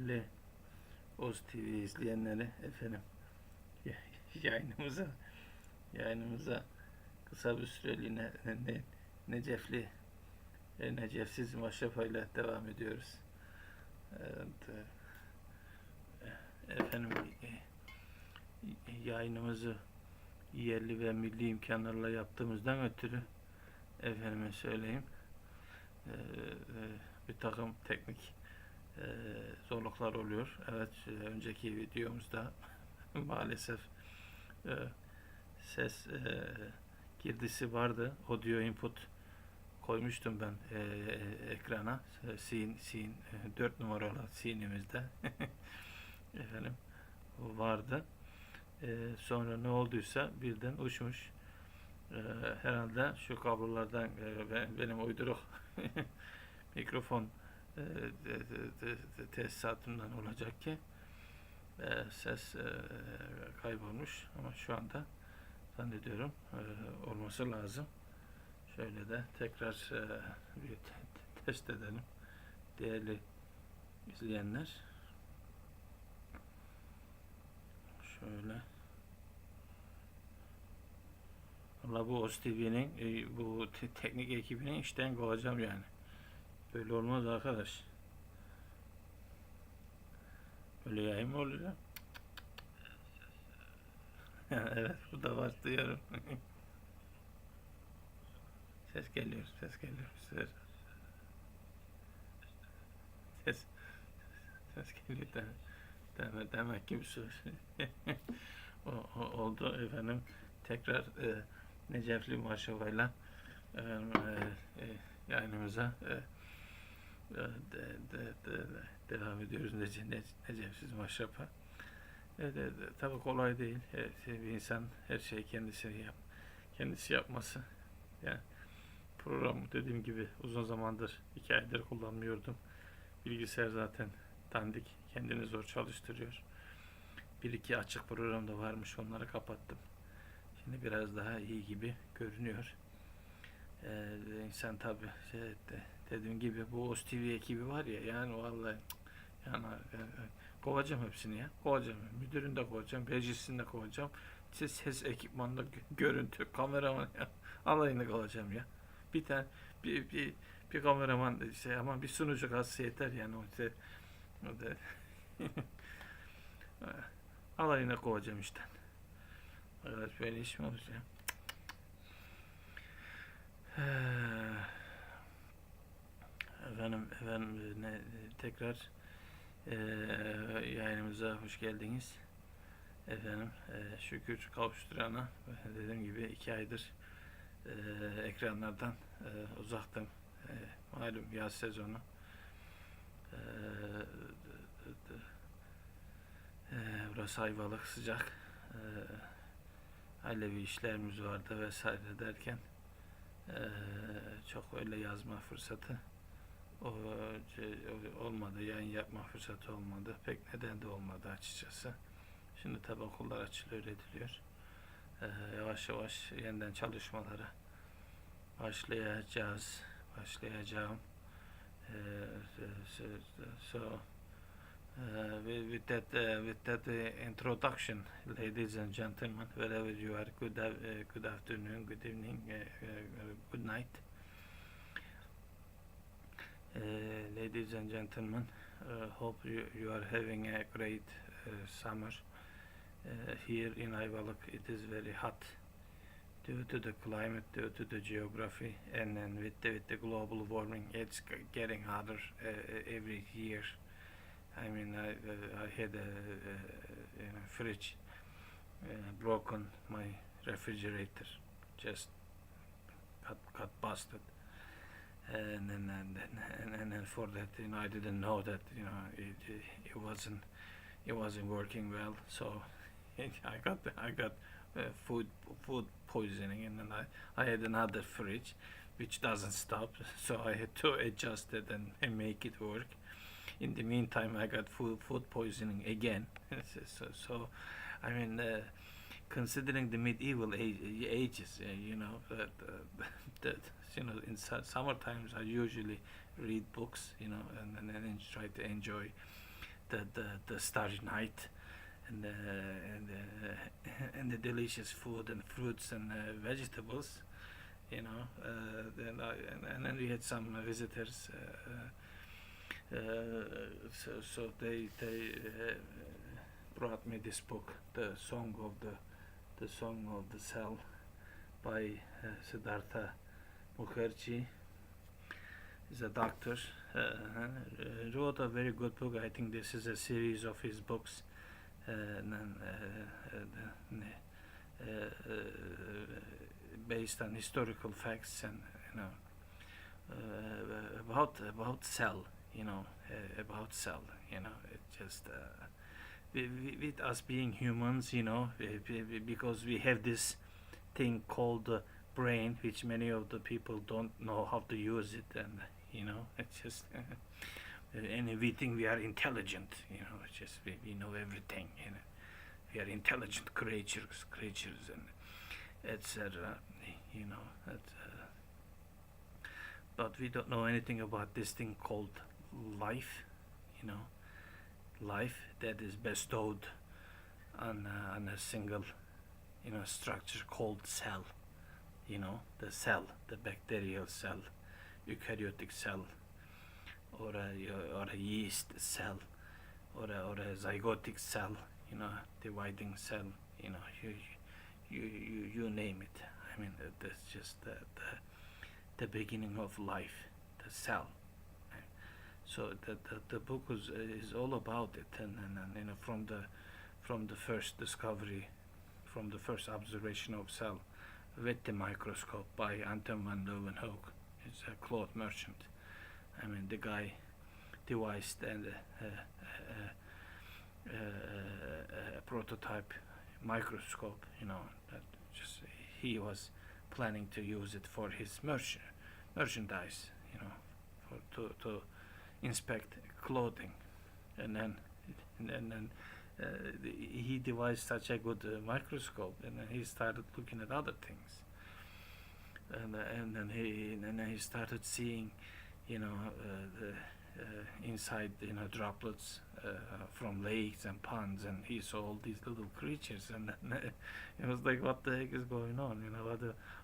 Değerli Oz TV izleyenleri, efendim yayınımıza yayınımıza kısa bir süreliğine Necefli Necefsiz Maşrafa'yla devam ediyoruz. Evet, efendim yayınımızı yerli ve milli imkanlarla yaptığımızdan ötürü efendime söyleyeyim bir takım teknik zorluklar oluyor. Evet, önceki videomuzda maalesef ses girdisi vardı. Audio input koymuştum ben ekrana. Scene 4 numaralı scene'imizde efendim vardı. Sonra ne olduysa birden uçmuş. Herhalde şu kablolardan benim uyduruk mikrofon tesisatından olacak ki ses kaybolmuş, ama şu anda zannediyorum olması lazım. Şöyle de tekrar bir test edelim değerli izleyenler. Şöyle. Valla bu Oz TV'nin bu teknik ekibini işten kovacağım yani. Böyle olmaz arkadaş. Böyle yayın mı oluyor? Evet, bu da var, duyuyorum. Ses geliyor, ses geliyor. Ses, ses geliyor. Demek ki bir söz. Oldu efendim. Tekrar Necefli Maşova'yla yayınımıza devam ediyoruz. Necefsiz Maşrapa. Tabii kolay değil. Bir insan her şeyi kendisi yapması. Yani programı dediğim gibi uzun zamandır, 2 aydır kullanmıyordum. Bilgisayar zaten dandik, kendini zor çalıştırıyor. Bir iki açık program da varmış, onları kapattım. Şimdi biraz daha iyi gibi görünüyor. İnsan tabii dediğim gibi bu Oz TV ekibi var ya, yani vallahi yani kovacağım hepsini ya. Kovacağım. Müdürünü de kovacağım, rejisini de kovacağım. Ses ekipmanında görüntü, kameraman ya. Alayını kovacağım ya. Bir tane bir kameraman işte, ama bir sunucu kalsa yeter yani, o da alayını kovacağım işte. Evet, böyle iş mi olur ya? Efendim tekrar yayınımıza hoş geldiniz. Efendim şükür kavuşturana, dediğim gibi 2 aydır ekranlardan uzaktım. Malum yaz sezonu. Burası Ayvalık, sıcak. Ailevi işlerimiz vardı vesaire derken çok öyle yazma fırsatı olmadı, yayın yapma fırsatı olmadı. Pek neden de olmadı açıkçası. Şimdi tabi okullar açılıyor, ediliyor. Yavaş yavaş yeniden çalışmalara başlayacağım. So with that introduction, ladies and gentlemen, wherever you are, good afternoon, good evening, good night. Ladies and gentlemen, hope you are having a great summer. Here in Ayvalık it is very hot due to the climate, due to the geography, and then with the global warming, it's getting hotter every year. I mean, I had a fridge broken, my refrigerator just got busted, and then for that, I didn't know that it wasn't working well, so I got food poisoning, and then I had another fridge which doesn't stop, so I had to adjust it and make it work. In the meantime, I got food poisoning again. so I mean, considering the medieval ages, that in summer times I usually read books, and then try to enjoy the starry night, and and the delicious food and fruits and vegetables, you know. And then we had some visitors. So they brought me this book, the Song of the Cell by Siddhartha Mukherjee. He's a doctor. Wrote a very good book. I think this is a series of his books, based on historical facts, and about cell. About cell. It just with us being humans, because we have this thing called the brain, which many of the people don't know how to use it, and it's just and we think we are intelligent. It's just we know everything. We are intelligent creatures, and etc. But we don't know anything about this thing called life. Life that is bestowed on a single structure called cell. The cell, the bacterial cell, eukaryotic cell, or a yeast cell, or a zygotic cell, dividing cell, you name it. I mean, that's just the beginning of life, the cell. So the book is all about it, and from the first discovery, from the first observation of cell with the microscope by Anton van Leeuwenhoek. He's a cloth merchant. I mean, the guy devised a prototype microscope. That just he was planning to use it for his merchandise. To inspect clothing, and then he devised such a good microscope, and then he started looking at other things, and then he started seeing, inside droplets from lakes and ponds, and he saw all these little creatures, and it was like, what the heck is going on?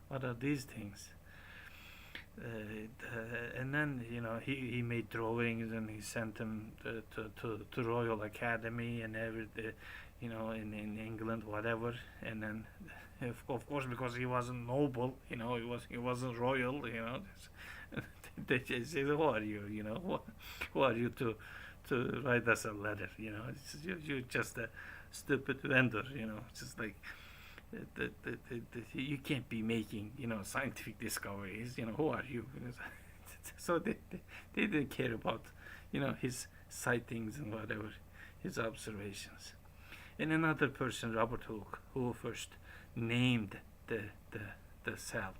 What are these things? And then he made drawings, and he sent them to Royal Academy and in England, whatever. And then of course, because he wasn't noble, he wasn't royal, they just said, who are you, who are you to write us a letter, you're just a stupid vendor, just like you can't be making scientific discoveries, who are you? So they didn't care about his sightings and whatever, his observations. And another person, Robert Hooke, who first named the cell,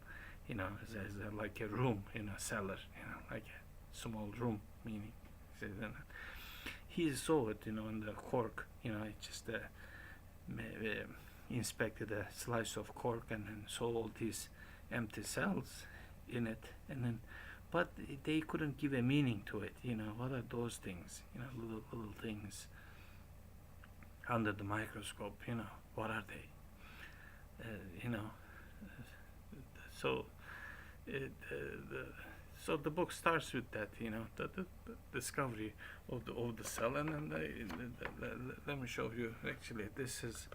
as like a room, cellar, like a small room, meaning he saw it, in the cork, it just inspected a slice of cork, and then saw all these empty cells in it, and then but they couldn't give a meaning to it. What are those things? Little things under the microscope. What are they? So so the book starts with that. The discovery of the cell, and then let me show you. Actually, this is.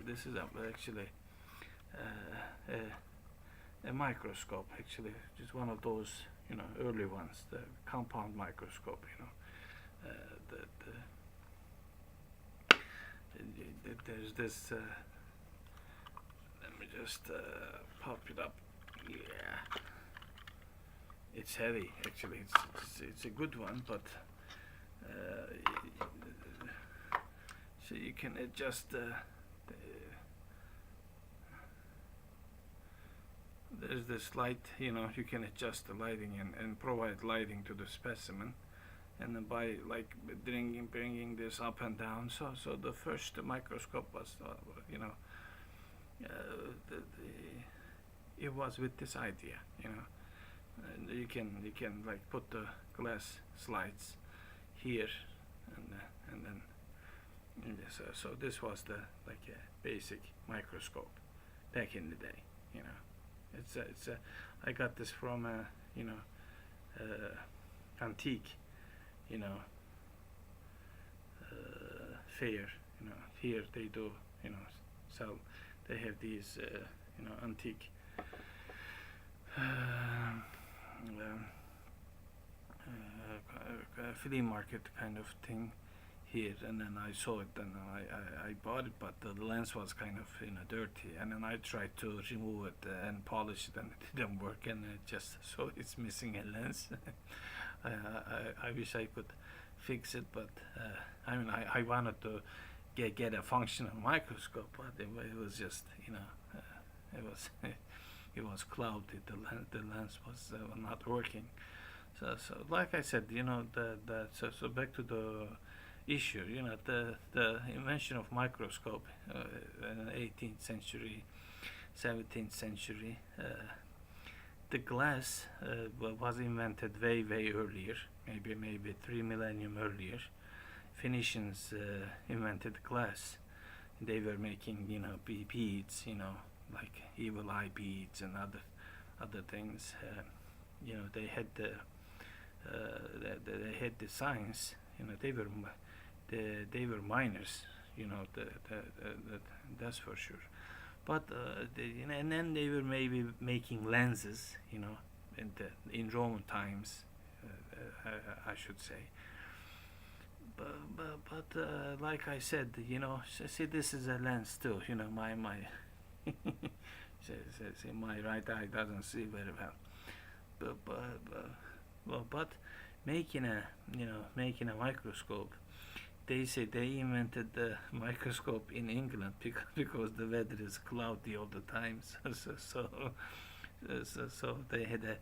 This is actually a microscope. Actually, just one of those early ones, the compound microscope. There's this. Let me just pop it up. Yeah, it's heavy. Actually, it's a good one, but. So you can adjust there's this light, you can adjust the lighting and provide lighting to the specimen, and then by like bringing this up and down. So the first microscope was, it was with this idea, and you can like put the glass slides here, and then so this was the like a basic microscope back in the day. You know, it's a I got this from a antique, you know, fair. You know, here they do, sell. They have these antique um, flea market kind of thing here, and then I saw it, and I bought it, but the lens was kind of dirty, and then I tried to remove it and polish it, and it didn't work, and it just so it's missing a lens. I wish I could fix it, but I mean I wanted to get a functional microscope, but it was just it was it was clouded. The lens was not working. So like I said, so back to the issue. The invention of microscope in the 18th century, 17th century. The glass was invented way earlier, maybe 3 millennium earlier. Phoenicians invented glass. They were making beads, like evil eye beads and other things. They had they had the science. They were miners. That's for sure. But and then they were maybe making lenses. In Roman times, I should say. But like I said, see, this is a lens too. My see, my right eye doesn't see very well. But making a microscope. They say they invented the microscope in England because the weather is cloudy all the time. So they had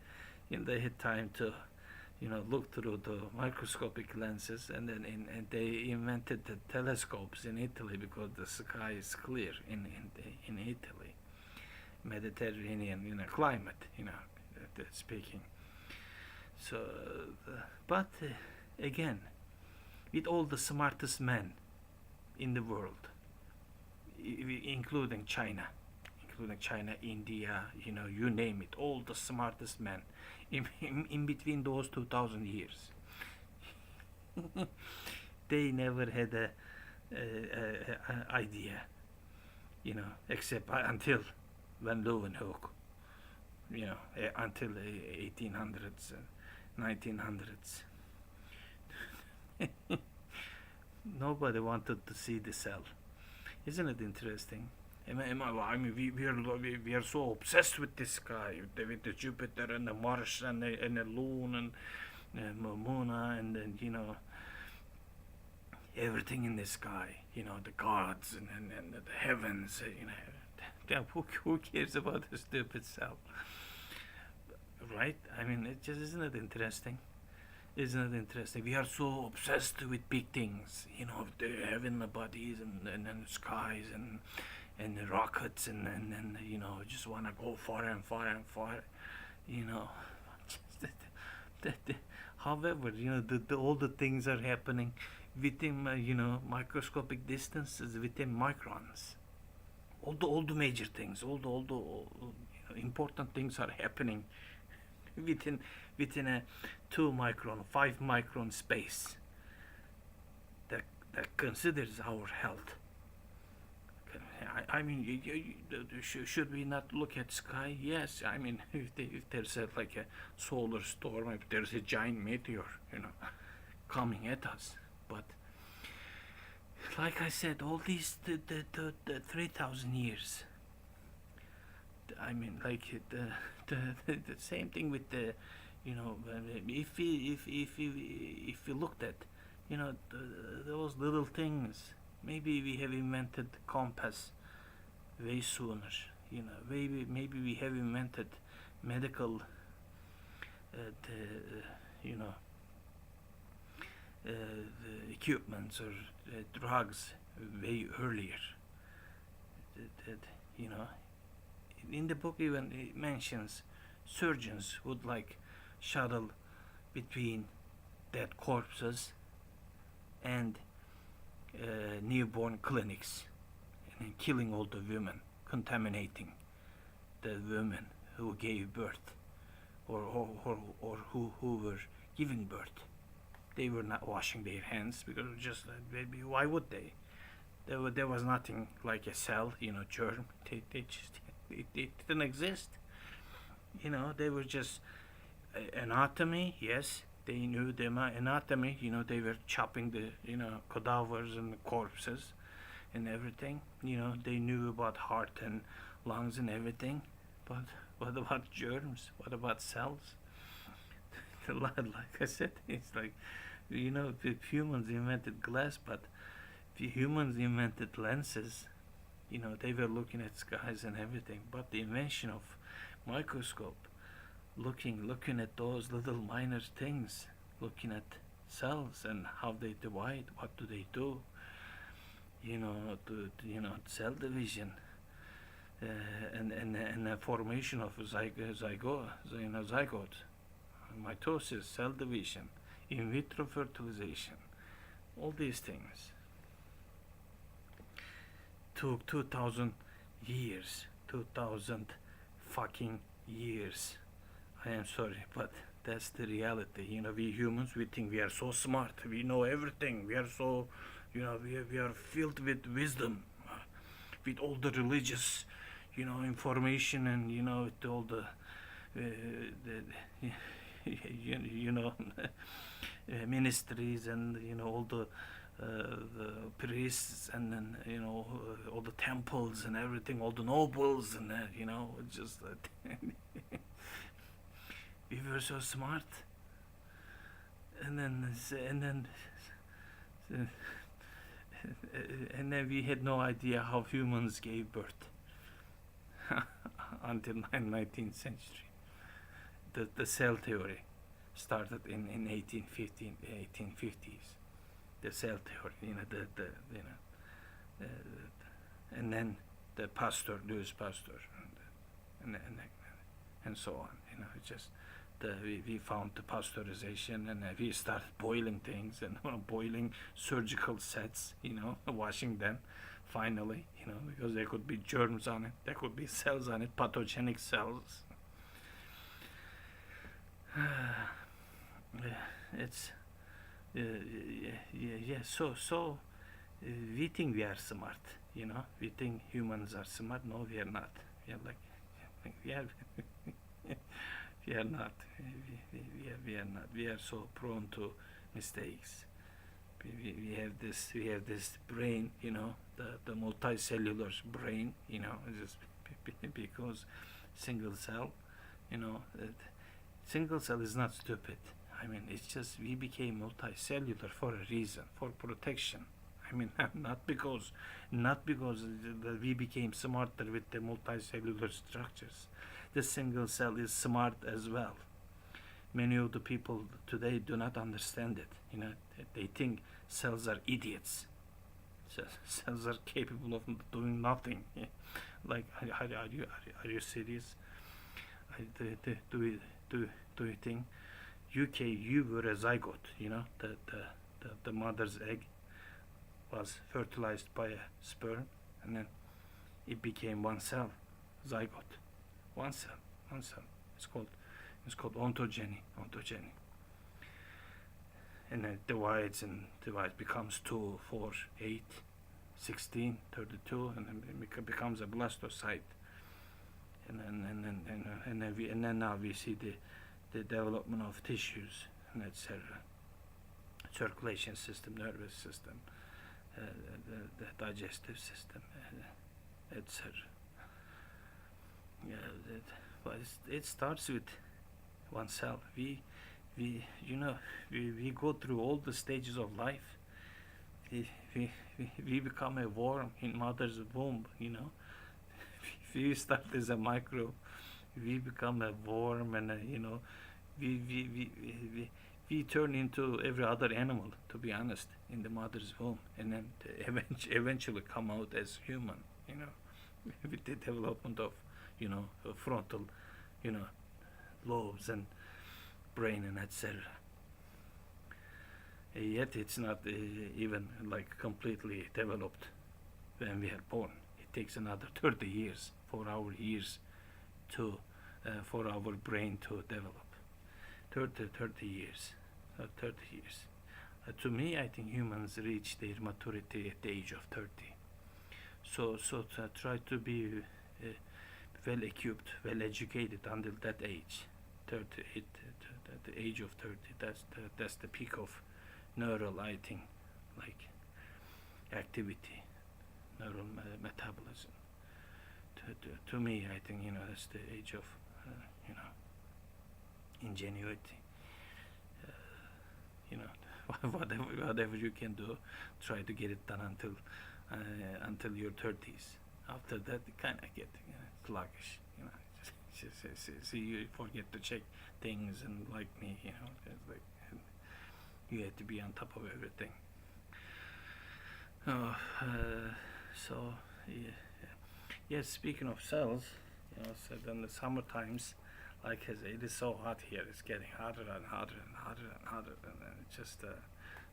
time to look through the microscopic lenses, and then they invented the telescopes in Italy because the sky is clear in Italy, Mediterranean climate, speaking. So, but again, with all the smartest men in the world, including China, India, you name it, all the smartest men in between those 2,000 years. They never had a idea, except until Van Leeuwenhoek, until 1800s, 1900s. Nobody wanted to see the cell. Isn't it interesting? I mean, we are so obsessed with this sky, with the Jupiter and the Mars and the Moon and Mona, and then everything in the sky. The gods and the heavens. Who cares about the stupid cell? Right? I mean, isn't it interesting? Isn't it interesting? We are so obsessed with big things, the heavenly bodies and skies and the rockets and just want to go far and far and far, However, all the things are happening within microscopic distances, within microns. All the major things, all the important things are happening within a 2 micron, 5 micron space that considers our health. I mean, should we not look at sky? Yes. I mean, if there's like a solar storm, if there's a giant meteor, coming at us, but like I said, all these the 3,000 years. I mean, like the same thing with the, if we looked at, those little things, maybe we have invented compass way sooner. Maybe we have invented medical, the equipments or drugs way earlier. In the book even it mentions surgeons would like shuttle between dead corpses and newborn clinics, and killing all the women, contaminating the women who gave birth, or who were giving birth. They were not washing their hands because just maybe why would they? There was nothing like a cell, germ. They just they didn't exist. They were just anatomy. Yes, they knew the anatomy. They were chopping the cadavers and the corpses and everything. They knew about heart and lungs and everything. But what about germs? What about cells? Like I said, it's like if humans invented glass, but if humans invented lenses, they were looking at skies and everything. But the invention of microscope, looking at those little minor things, looking at cells and how they divide, what do they do, cell division, and the formation of zygote, mitosis, cell division, in vitro fertilization, all these things took 2000 years, 2000 fucking years. I am sorry, but that's the reality. We humans, we think we are so smart, we know everything, we are so, we are filled with wisdom, with all the religious, information, and with all the ministries, and all the priests, and then all the temples and everything, all the nobles, and just we were so smart, and then we had no idea how humans gave birth until 19th century. The cell theory started in 1850s. The cell theory, and then the Louis Pasteur, and so on. Just we found the pasteurization, and we started boiling things, and boiling surgical sets, washing them. Finally, because there could be germs on it, there could be cells on it, pathogenic cells. It's so we think we are smart, we think humans are smart. No, we are not. We are we are not. We are not. We are so prone to mistakes. We have this brain, the multicellular brain, just because single cell, single cell is not stupid. I mean, it's just we became multicellular for a reason, for protection. I mean, not because we became smarter with the multicellular structures. The single cell is smart as well. Many of the people today do not understand it. They think cells are idiots. Cells are capable of doing nothing. Like, are you serious? Do you think you were a zygote? The mother's egg was fertilized by a sperm, and then it became one cell, zygote. One cell. It's called ontogeny. And then it divides, becomes 2, 4, 8, 16, 32, and then it becomes a blastocyte. And then now we see the development of tissues, and etc. Circulation system, nervous system, the digestive system, etc. But it starts with one cell. We go through all the stages of life. We become a worm in mother's womb. We start as a microbe. We become a worm, and we turn into every other animal, to be honest, in the mother's womb, and then eventually come out as human. With the development of frontal, lobes and brain, and etc. Yet it's not even like completely developed when we are born. It takes another 30 years for our ears to, for our brain to develop. 30 years. 30 years. To me, I think humans reach their maturity at the age of 30. So try to be well equipped, well educated until that age. 30, the age of 30. That's the peak of neural, I think, like activity, neural metabolism. To me, I think that's the age of you know ingenuity. Uh, you know, whatever you can do, try to get it done until your 30s. After that, you kind of get sluggish. So you forget to check things, and like me, it's like you have to be on top of everything. Oh, so yeah. Yes, speaking of cells, so then the summer times, like it is so hot here, it's getting hotter and hotter and hotter and hotter, and then it's just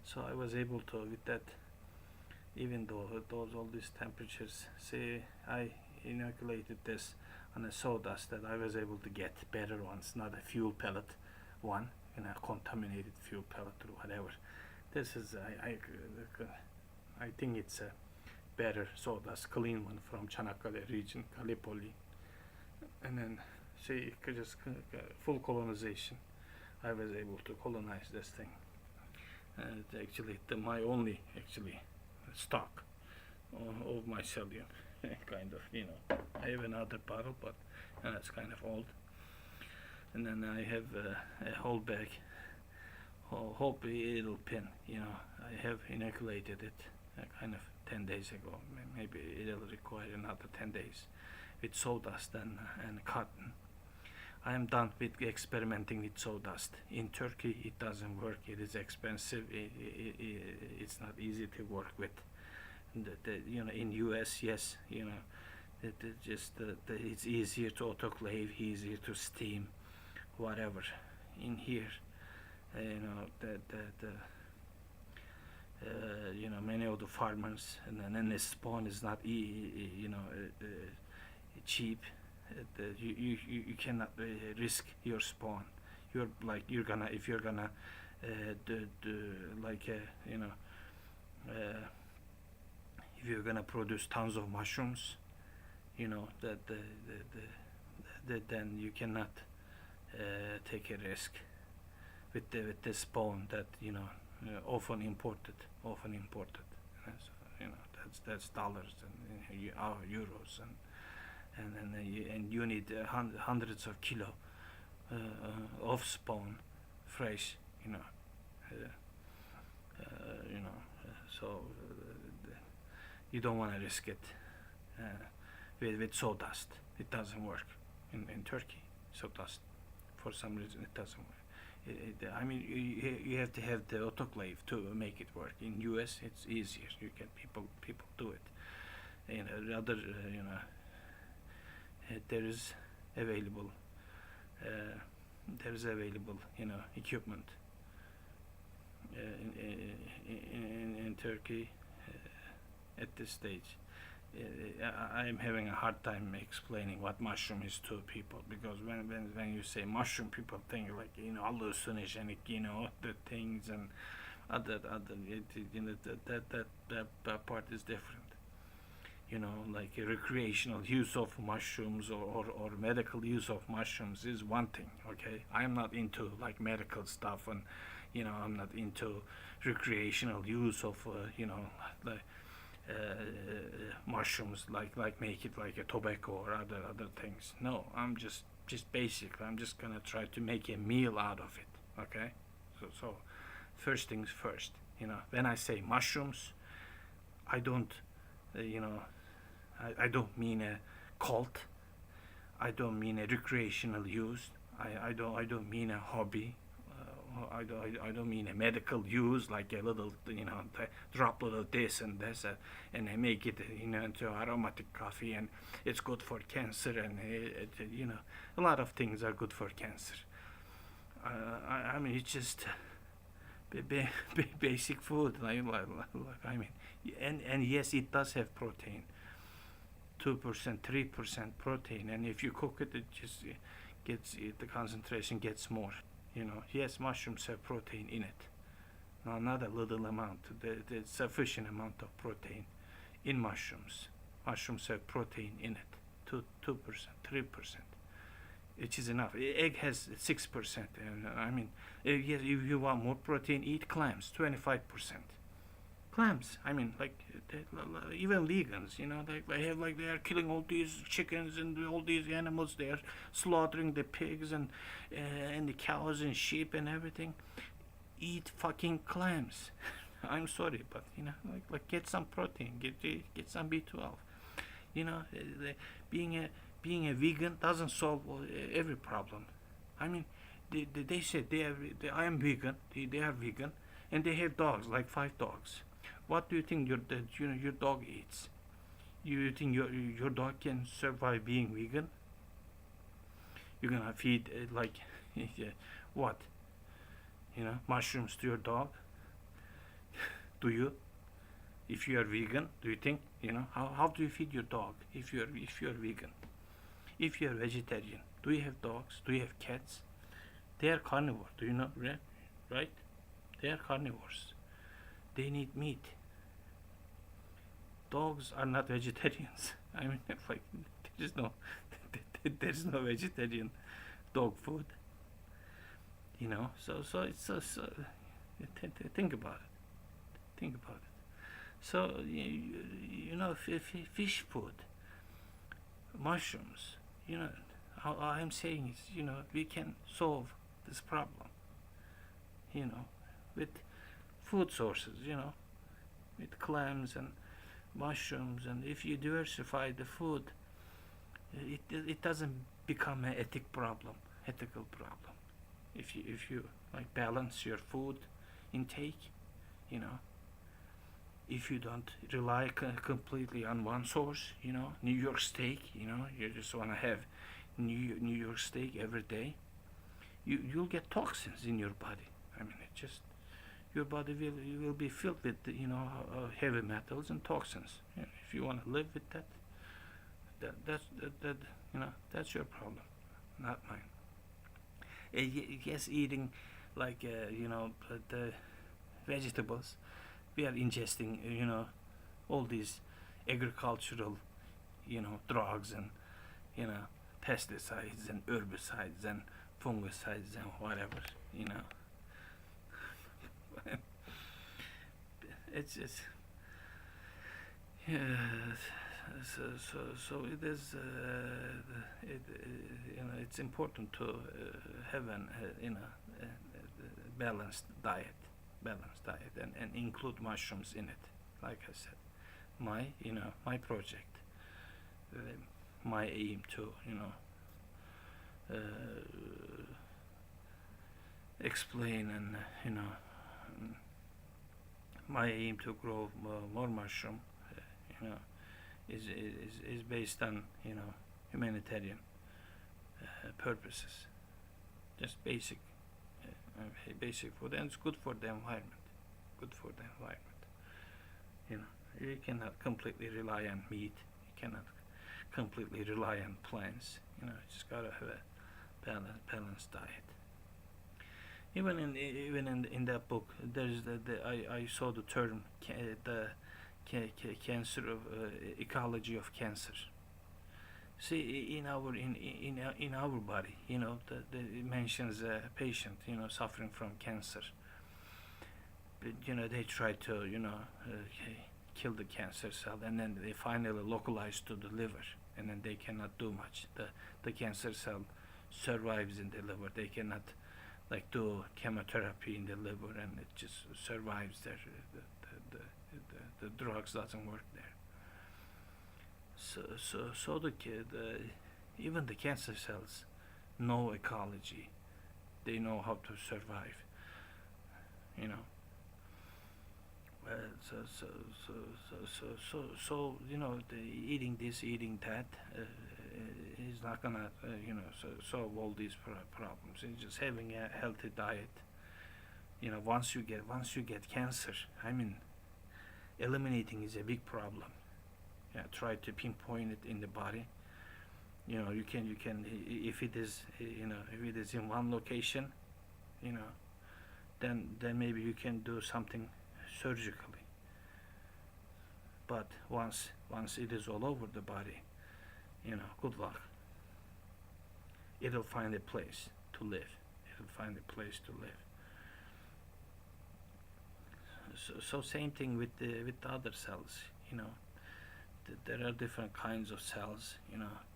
so I was able to, with that, even though those all these temperatures, say I inoculated this on a sawdust, that I was able to get better ones, not a fuel pellet one, contaminated fuel pellet or whatever. This is I think it's a better sawdust, clean one from Çanakkale region, Gallipoli, and then see just full colonization. I was able to colonize this thing. It's actually my only actually stock of mycelium, kind of. I have another bottle, but it's kind of old. And then I have a whole bag. Hope it'll pin. I have inoculated it kind of 10 days ago. Maybe it'll require another 10 days with sawdust and cotton. I am done with experimenting with sawdust. In Turkey, it doesn't work. It is expensive. It's not easy to work with. In US, yes, it's easier to autoclave, easier to steam, whatever. In here, many of the farmers, and then the spawn is not cheap. You cannot risk your spawn. You're gonna, if you're gonna if you're gonna produce tons of mushrooms, then you cannot take a risk with the spawn that often imported. So, that's dollars and euros, and you need hundreds of kilo of spawn, fresh, so you don't want to risk it with sawdust. It doesn't work in Turkey. Sawdust, for some reason, it doesn't work. I mean, you have to have the autoclave to make it work. In US, it's easier. You can people do it. There is available equipment in Turkey at this stage. I am having a hard time explaining what mushroom is to people, because when you say mushroom, people think like hallucinogenic, the things and other that part is different. Like a recreational use of mushrooms or medical use of mushrooms is one thing. Okay, I'm not into like medical stuff, and I'm not into recreational use of like mushrooms, like make it like a tobacco or other things. No, I'm just basic. I'm just gonna try to make a meal out of it. Okay, so first things first. When I say mushrooms, I don't I don't mean a cult. I don't mean a recreational use. I don't mean a hobby. I don't mean a medical use, like a little, drop little this and this, and I make it, into aromatic coffee, and it's good for cancer, and a lot of things are good for cancer. I mean, it's just basic food, I mean, and yes, it does have protein, 2%, 3% protein, and if you cook it, it just gets the concentration gets more. Yes, mushrooms have protein in it. No, not a little amount. There's sufficient amount of protein in mushrooms. Mushrooms have protein in it, 2%, 3%, which is enough. Egg has 6%, and I mean, yes, if you want more protein, eat clams, 25%. Clams, I mean, like even vegans, they are killing all these chickens and all these animals. They are slaughtering the pigs and the cows and sheep and everything. Eat fucking clams. I'm sorry, but get some protein, get some B12. Being a vegan doesn't solve every problem. I mean, they said I am vegan. They are vegan, and they have dogs, like 5 dogs. What do you think your dog eats? You think your dog can survive being vegan? You're gonna feed what? Mushrooms to your dog? Do you? If you are vegan, do you think how do you feed your dog if you are vegan? If you are vegetarian, do you have dogs? Do you have cats? They are carnivore. Do you know? Right? They are carnivores. They need meat. Dogs are not vegetarians. I mean, there's no vegetarian dog food. So it's think about it. Think about it. So fish food, mushrooms. All I'm saying is, we can solve this problem. With food sources. With clams and mushrooms, and if you diversify the food, it doesn't become an ethical problem. If you balance your food intake, if you don't rely completely on one source, New York steak, you just want to have New York steak every day, you'll get toxins in your body. I mean, your body will be filled with heavy metals and toxins. If you want to live with that's your problem, not mine. Yes, eating the vegetables, we are ingesting all these agricultural drugs and pesticides and herbicides and fungicides and whatever. It's just so it is it's important to have an balanced diet and include mushrooms in it. Like I said, my project, my aim to explain and my aim to grow more mushroom, is based on humanitarian purposes. Just basic food, and it's good for the environment. You cannot completely rely on meat. You cannot completely rely on plants. You just gotta have a balanced diet. Even in that book, there's I saw the term cancer of ecology of cancer. See, in our body, it mentions a patient, suffering from cancer. But, they try to, kill the cancer cell, and then they finally localize to the liver, and then they cannot do much. The cancer cell survives in the liver. They cannot do chemotherapy in the liver, and it just survives there. The drugs doesn't work there. So even the cancer cells know ecology. They know how to survive. The eating this, eating that is not gonna solve all these problems. It's just having a healthy diet once you get cancer, I mean, eliminating is a big problem. Yeah, try to pinpoint it in the body. You can if it is in one location, you know, then maybe you can do something surgically. But once it is all over the body, good luck. It'll find a place to live. It'll find a place to live. So same thing with the other cells. There are different kinds of cells,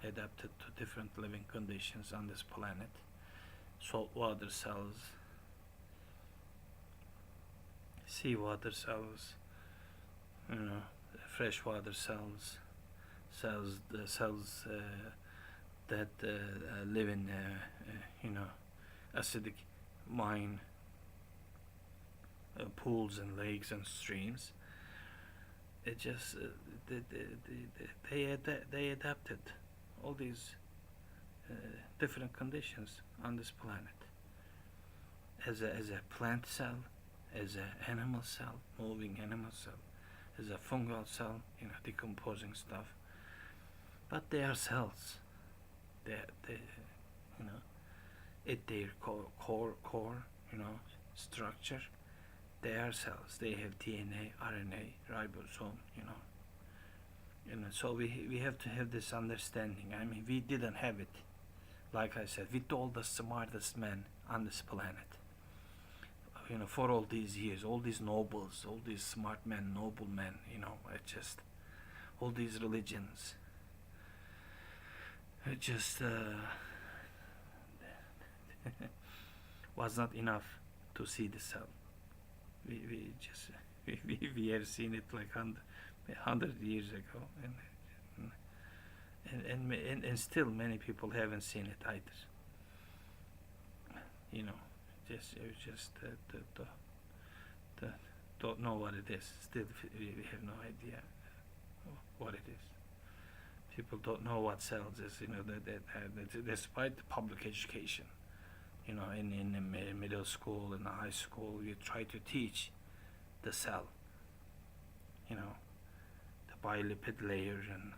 adapted to different living conditions on this planet. Saltwater cells, seawater cells, freshwater cells, the cells that live in acidic mine pools and lakes and streams. It just they adapted all these different conditions on this planet. As a plant cell, as an animal cell, moving animal cell, as a fungal cell, decomposing stuff. But they are cells. They at their core, structure, they are cells. They have DNA, RNA, ribosome, so we have to have this understanding. I mean, we didn't have it. Like I said, with all the smartest men on this planet, for all these years, all these nobles, all these smart men, noble men, it just, all these religions, it just was not enough to see the cell. We have seen it like 100 years ago, and still many people haven't seen it either. Just don't know what it is. Still, we have no idea what it is. People don't know what cells is. Despite the public education, in the middle school and the high school, you try to teach the cell. The bilipid layer and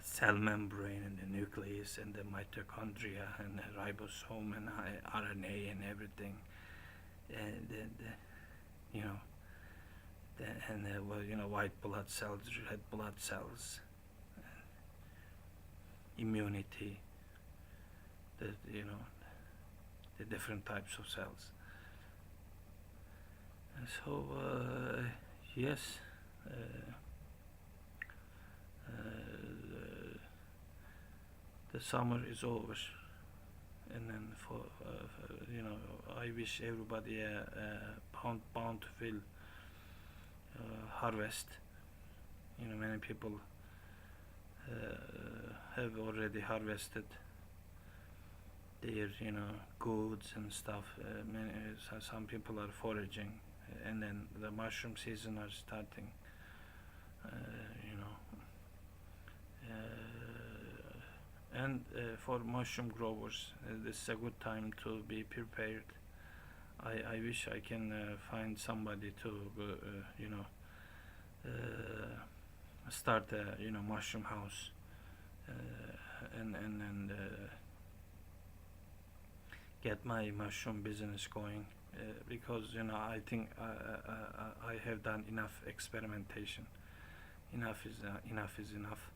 cell membrane and the nucleus and the mitochondria and the ribosome and RNA and everything, white blood cells, red blood cells, immunity, the different types of cells. And so yes. The summer is over, and then I wish everybody a bountiful harvest. Many people have already harvested their goods and stuff. Some people are foraging, and then the mushroom season are starting. And for mushroom growers, this is a good time to be prepared. I wish I can find somebody to start a mushroom house and get my mushroom business going, because I think I have done enough experimentation. Enough is enough.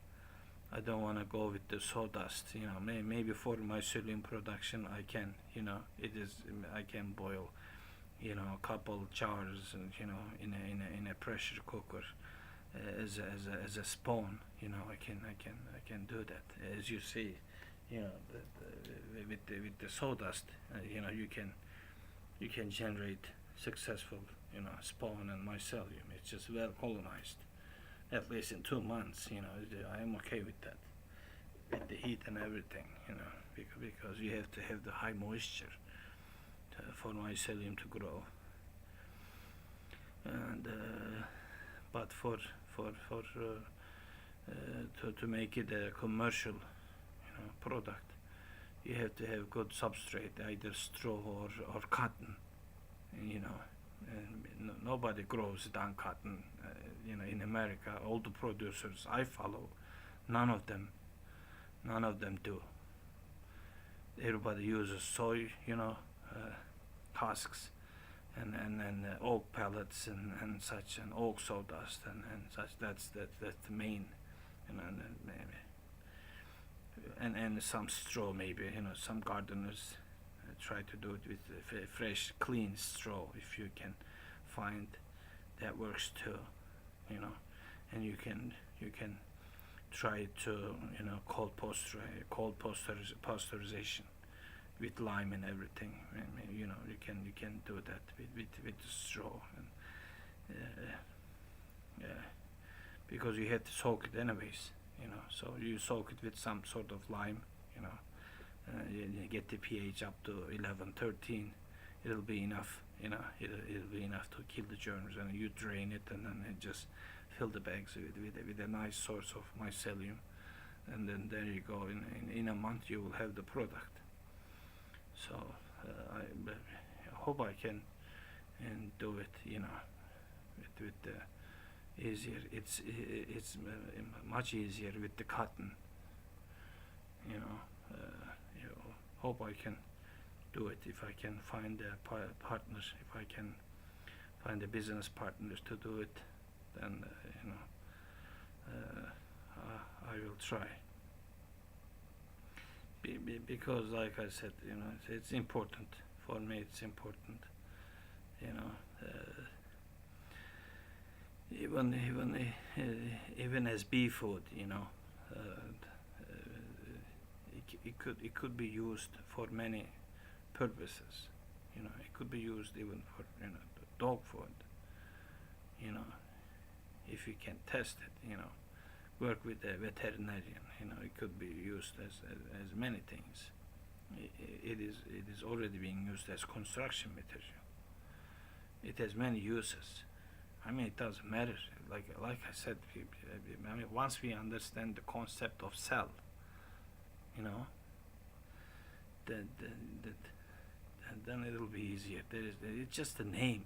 I don't want to go with the sawdust. Maybe for my mycelium production, I can. I can boil, a couple jars, and in a pressure cooker, as a spawn. I can do that. As you see, with the sawdust, you can generate successful, spawn and mycelium. It's just well colonized. At least in 2 months, I am okay with that, with the heat and everything, because you have to have the high moisture for mycelium to grow. And but to make it a commercial, product, you have to have good substrate, either straw or cotton. you know, and nobody grows down cotton, in America. All the producers I follow, none of them, do. Everybody uses soy, husks, and oak pellets and such, and oak sawdust and such. That's the main, and some straw maybe. Some gardeners try to do it with fresh, clean straw if you can find. That works too, and you can try to pasteurization with lime and everything. You can do that with the straw, and yeah, because you have to soak it anyways. So you soak it with some sort of lime. You get the pH up to 11, 13. It'll be enough. It'll be enough to kill the germs, and you drain it, and then just fill the bags with a nice source of mycelium, and then there you go. In a month you will have the product. So I hope I can and do it, with the easier. It's much easier with the cotton. You know, hope I can do it if I can find partners. If I can find the business partners to do it, then I will try. Because, like I said, it's important for me. It's important, even as bee food, it could be used for many purposes. It could be used even for dog food. If you can test it, work with a veterinarian. It could be used as many things. It is already being used as construction material. It has many uses. It doesn't matter. Like I said, once we understand the concept of cell, then it'll be easier. It's just a name.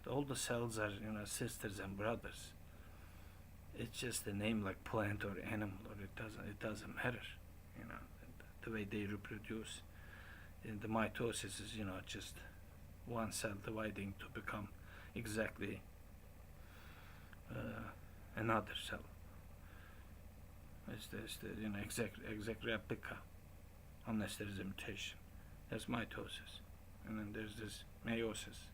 All the cells are sisters and brothers. It's just a name, like plant or animal, or it doesn't matter. The way they reproduce. The mitosis is just one cell dividing to become exactly another cell. It's the exact replica, unless there is a mutation. That's mitosis, and then there's this meiosis,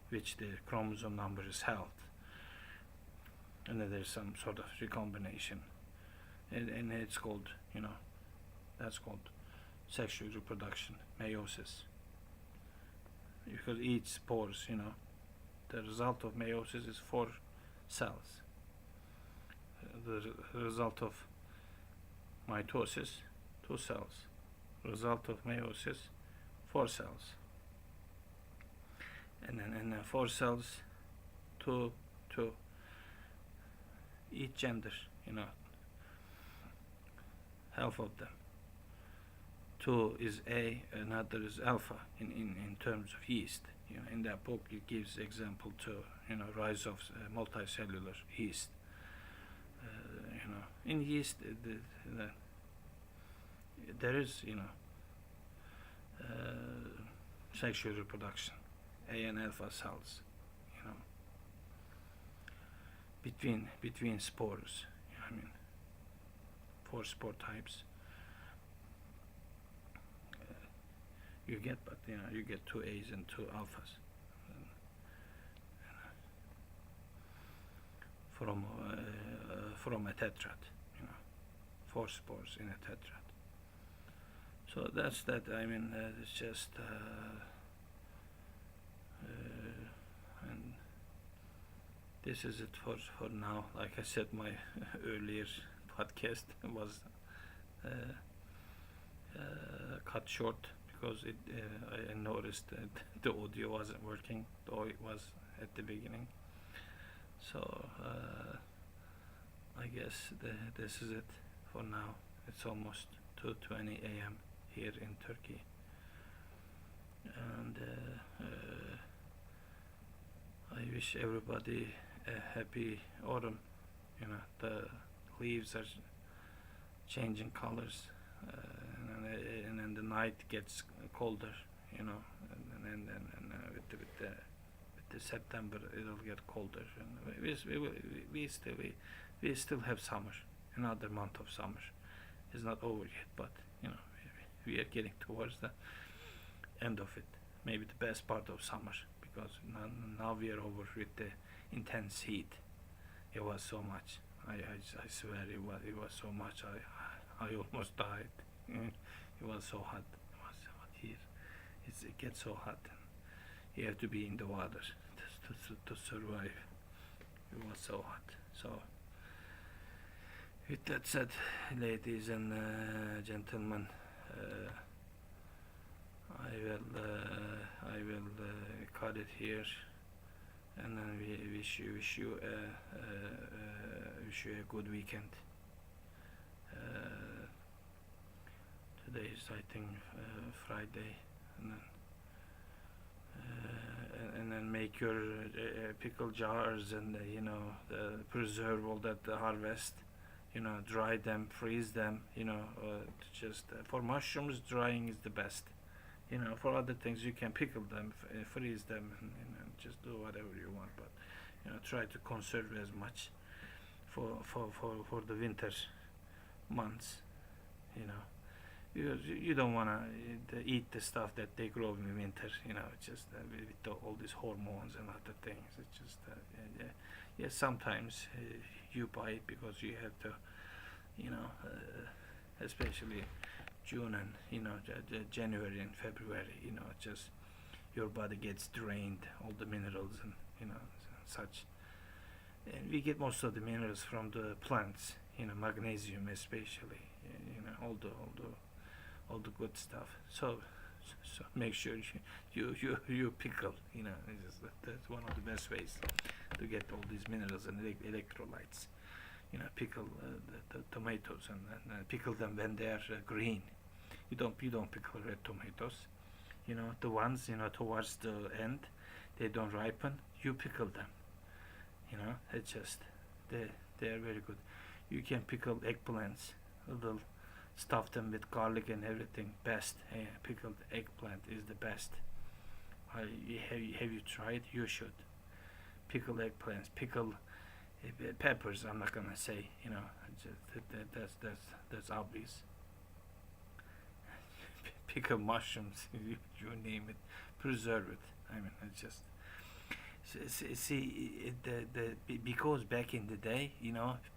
which the chromosome number is held, and then there's some sort of recombination, and it's called, that's called sexual reproduction, meiosis, because each spores, the result of meiosis is 4 cells. The result of mitosis, 2 cells. Result of meiosis, 4 cells. And then 4 cells, 2 each gender, half of them. 2 is A, another is alpha in terms of yeast. In that book it gives example to rise of multicellular yeast. In yeast there is sexual reproduction, A and alpha cells, between spores. 4 spore types. You get, but you get 2 A's and 2 alphas from a tetrad. 4 spores in a tetrad. So that's that. It's just and this is it for now. Like I said, my earlier podcast was cut short because I noticed that the audio wasn't working, though it was at the beginning. So I guess this is it for now. It's almost 2:20 a.m. here in Turkey. And I wish everybody a happy autumn. The leaves are changing colors, and then the night gets colder. With the September it'll get colder, and we still have summer, another month of summer. It's not over yet, but we are getting towards the end of it. Maybe the best part of summer, because now we are over with the intense heat. It was so much. I swear it was so much. I almost died. It was so hot. It was so hot here. It gets so hot. You have to be in the water to survive. It was so hot. So, with that said, ladies and gentlemen, I will cut it here, and then we wish you a good weekend. Today is, I think, Friday, and then make your pickle jars, and preserve all that harvest. Dry them, freeze them. Just for mushrooms, drying is the best. For other things you can pickle them, freeze them, and just do whatever you want. But try to conserve as much for the winter months. Because you don't want to eat the stuff that they grow in winter. Just with all these hormones and other things. It's just sometimes you buy it because you have to, especially June and January and February. Just your body gets drained, all the minerals and such. And we get most of the minerals from the plants. Magnesium especially. All the good stuff. So make sure you pickle. That's one of the best ways to get all these minerals and electrolytes. Pickle the tomatoes and pickle them when they are green. You don't pickle red tomatoes. The ones towards the end, they don't ripen. You pickle them. It's just they are very good. You can pickle eggplants. Little stuff them with garlic and everything. Best. Pickled eggplant is the best. Have you tried? You should. Pickle eggplants. Pickle peppers. I'm not gonna say. That's obvious. Pickle mushrooms. You name it. Preserve it. It's just. See, because back in the day,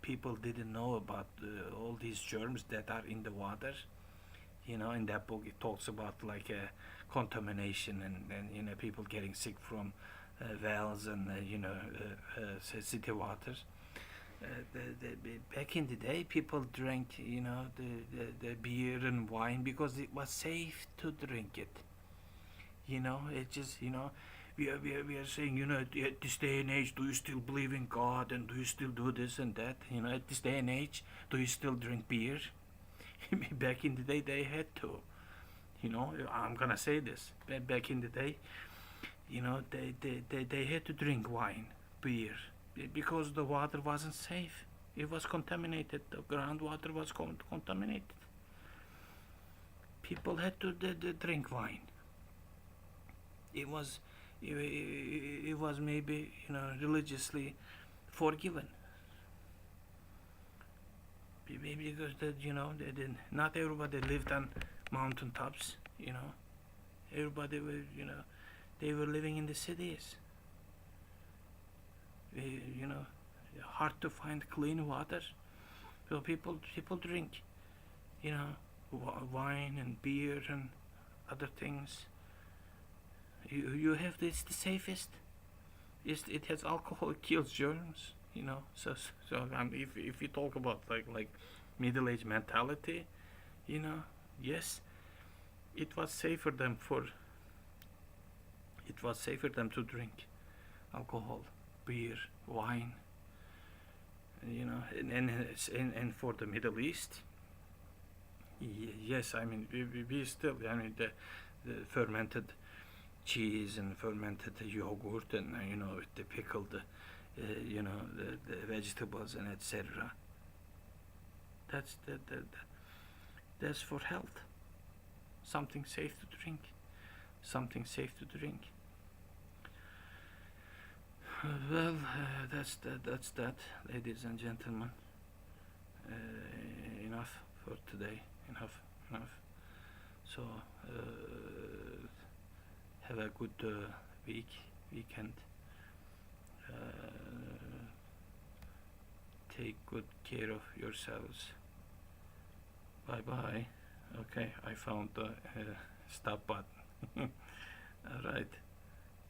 people didn't know about all these germs that are in the water. In that book it talks about like contamination and people getting sick from wells and city waters. Back in the day, people drank the beer and wine because it was safe to drink it. It just we are saying, at this day and age, do you still believe in God, and do you still do this and that? At this day and age, do you still drink beer? Back in the day, they had to. I'm gonna say this. Back in the day, they had to drink wine, beer, because the water wasn't safe. It was contaminated. The groundwater was contaminated. People had to drink wine. It was maybe religiously forgiven. Maybe because not everybody lived on mountaintops. Everybody was they were living in the cities. Hard to find clean water, so people drink wine and beer and other things. You have this the safest. It has alcohol, it kills germs. So if you talk about like middle age mentality, yes, it was safer them to drink alcohol, beer, wine. And for the Middle East, yes, we still the fermented cheese and fermented yogurt, and with the pickled the vegetables and etc. That's for health. Something safe to drink. Something safe to drink. Well, that's that, ladies and gentlemen. Enough for today. Enough. So have a good weekend. Take good care of yourselves. Bye bye. Okay, I found the stop button. All right.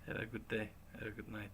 Have a good day. Have a good night.